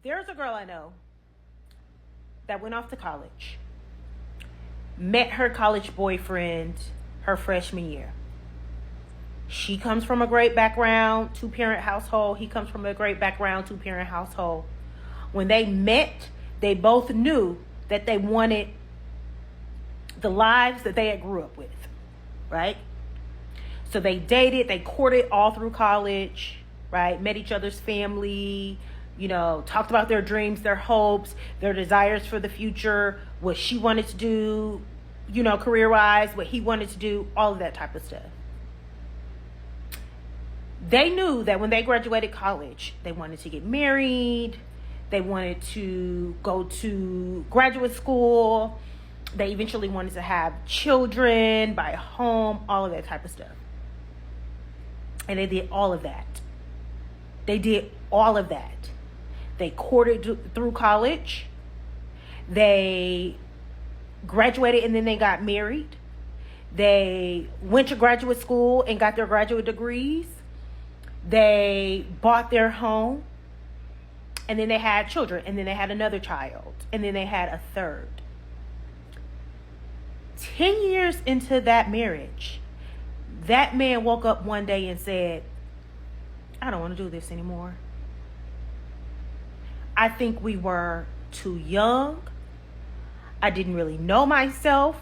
There's a girl I know that went off to college, met her college boyfriend her freshman year. She comes from a great background, two-parent household. He comes from a great background, two-parent household. When they met, they both knew that they wanted the lives that they had grew up with, right? So they dated, they courted all through college, right? Met each other's family, talked about their dreams, their hopes, their desires for the future, what she wanted to do, career-wise, what he wanted to do, all of that type of stuff. They knew that when they graduated college, they wanted to get married, they wanted to go to graduate school, they eventually wanted to have children, buy a home, all of that type of stuff. And they did all of that. They did all of that. They courted through college. They graduated and then they got married. They went to graduate school and got their graduate degrees. They bought their home. And then they had children. And then they had another child. And then they had a third. 10 years into that marriage, that man woke up one day and said, I don't want to do this anymore. I think we were too young. I didn't really know myself.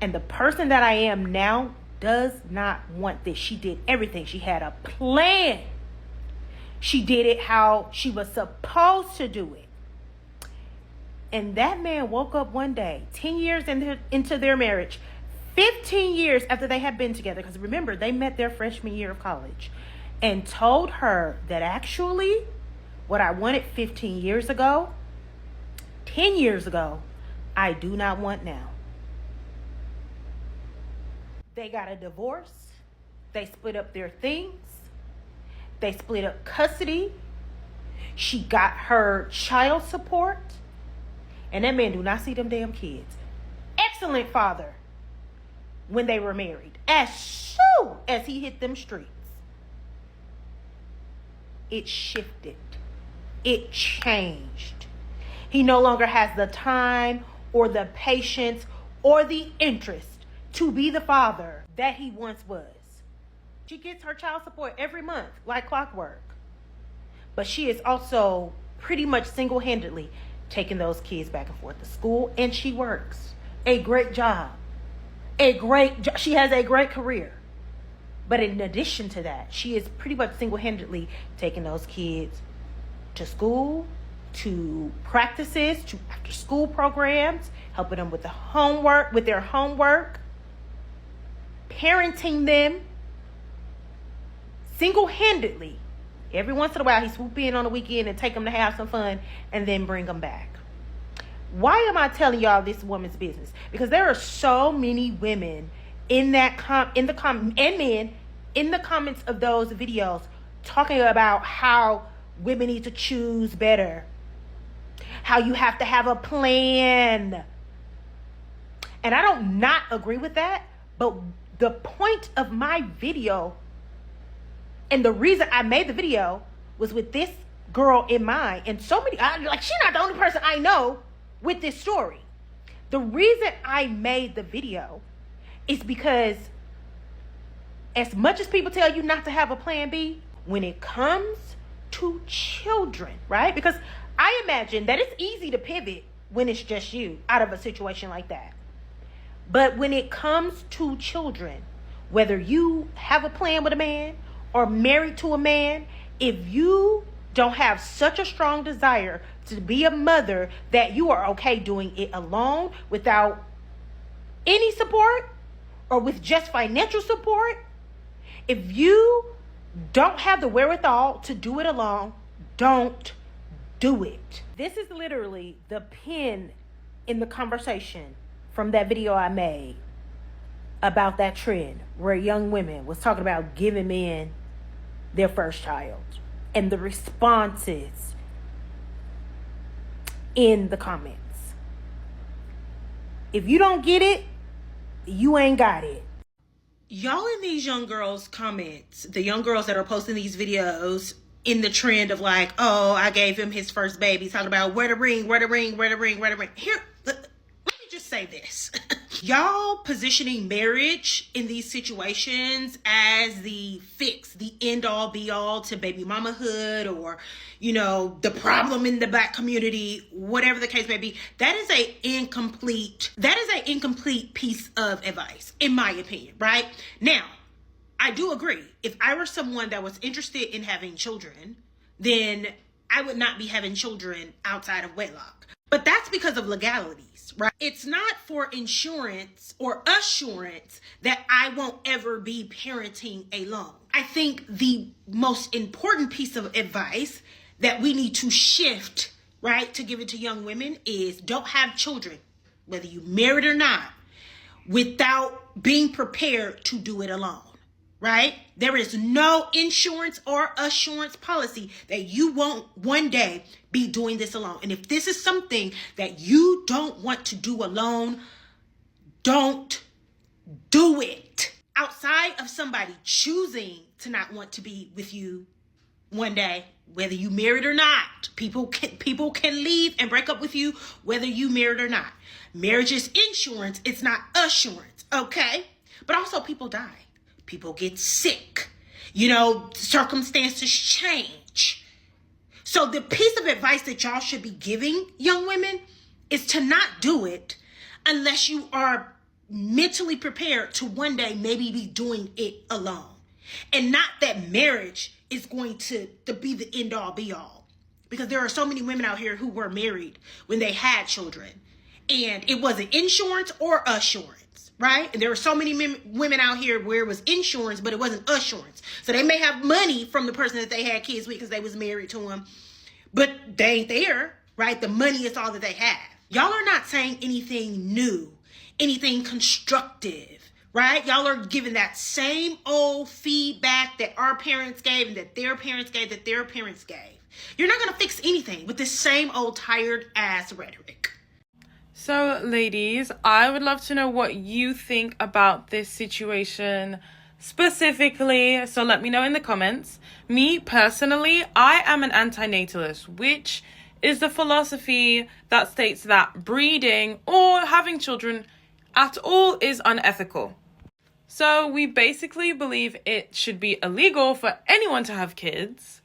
And the person that I am now does not want this. She did everything. She had a plan. She did it how she was supposed to do it. And that man woke up one day, 10 years into their marriage, 15 years after they had been together, because remember, they met their freshman year of college, and told her that actually what I wanted 15 years ago, 10 years ago, I do not want now. They got a divorce. They split up their things. They split up custody. She got her child support. And that man do not see them damn kids. Excellent father when they were married. As soon as he hit them streets, it shifted. It changed. He no longer has the time or the patience or the interest to be the father that he once was. She gets her child support every month like clockwork. But she is also pretty much single-handedly taking those kids back and forth to school, and she works a great job. She has a great career. But in addition to that, she is pretty much single-handedly taking those kids to school, to practices, to after-school programs, helping them with their homework, parenting them single-handedly. Every once in a while, he swoop in on the weekend and take them to have some fun and then bring them back. Why am I telling y'all this woman's business? Because there are so many women in the comments of those videos talking about how women need to choose better, how you have to have a plan. And I don't not agree with that, but the point of my video and the reason I made the video was with this girl in mind. And so many, she's not the only person I know with this story. The reason I made the video is because as much as people tell you not to have a plan B, when it comes to children, right? Because I imagine that it's easy to pivot when it's just you out of a situation like that. But when it comes to children, whether you have a plan with a man or married to a man, if you don't have such a strong desire to be a mother that you are okay doing it alone without any support or with just financial support, if you don't have the wherewithal to do it alone, don't do it. This is literally the pin in the conversation from that video I made about that trend where young women was talking about giving men their first child and the responses in the comments. If you don't get it, you ain't got it. Y'all in these young girls' comments, the young girls that are posting these videos, in the trend of like, oh, I gave him his first baby, talking about where the ring. Here, let me just say this. Y'all positioning marriage in these situations as the fix, the end all be all to baby mamahood, or, you know, the problem in the Black community, whatever the case may be, that is a incomplete piece of advice, in my opinion, right? Now, I do agree. If I were someone that was interested in having children, then I would not be having children outside of wedlock. But that's because of legalities, right? It's not for insurance or assurance that I won't ever be parenting alone. I think the most important piece of advice that we need to shift, right, to give it to young women is don't have children, whether you married or not, without being prepared to do it alone. Right? There is no insurance or assurance policy that you won't one day be doing this alone. And if this is something that you don't want to do alone, don't do it. Outside of somebody choosing to not want to be with you one day, whether you married or not, people can leave and break up with you whether you married or not. Marriage is insurance, it's not assurance, okay? But also people die. People get sick. You know, circumstances change. So the piece of advice that y'all should be giving young women is to not do it unless you are mentally prepared to one day maybe be doing it alone. And not that marriage is going to be the end all be all. Because there are so many women out here who were married when they had children, and it wasn't insurance or assurance. Right? And there were so many women out here where it was insurance, but it wasn't assurance. So they may have money from the person that they had kids with because they was married to him, but they ain't there, right? The money is all that they have. Y'all are not saying anything new, anything constructive, right? Y'all are giving that same old feedback that our parents gave and that their parents gave, that their parents gave. You're not going to fix anything with this same old tired ass rhetoric. So, ladies, I would love to know what you think about this situation specifically. So let me know in the comments. Me, personally, I am an antinatalist, which is the philosophy that states that breeding or having children at all is unethical. So we basically believe it should be illegal for anyone to have kids,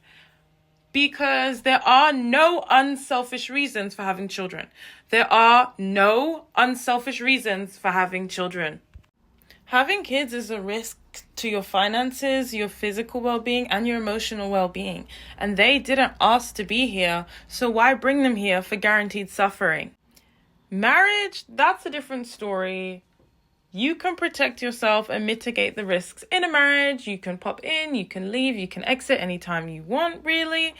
because there are no unselfish reasons for having children. There are no unselfish reasons for having children. Having kids is a risk to your finances, your physical well-being, and your emotional well-being. And they didn't ask to be here, so why bring them here for guaranteed suffering? Marriage, that's a different story. You can protect yourself and mitigate the risks in a marriage. You can pop in, you can leave, you can exit anytime you want, really.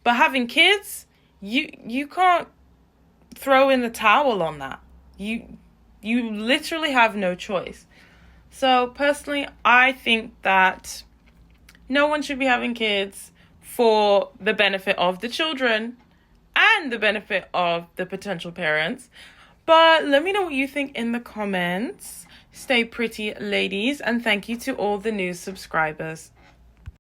But having kids, you can't throw in the towel on that. You literally have no choice. So personally, I think that no one should be having kids for the benefit of the children and the benefit of the potential parents. But let me know what you think in the comments. Stay pretty, ladies, and thank you to all the new subscribers.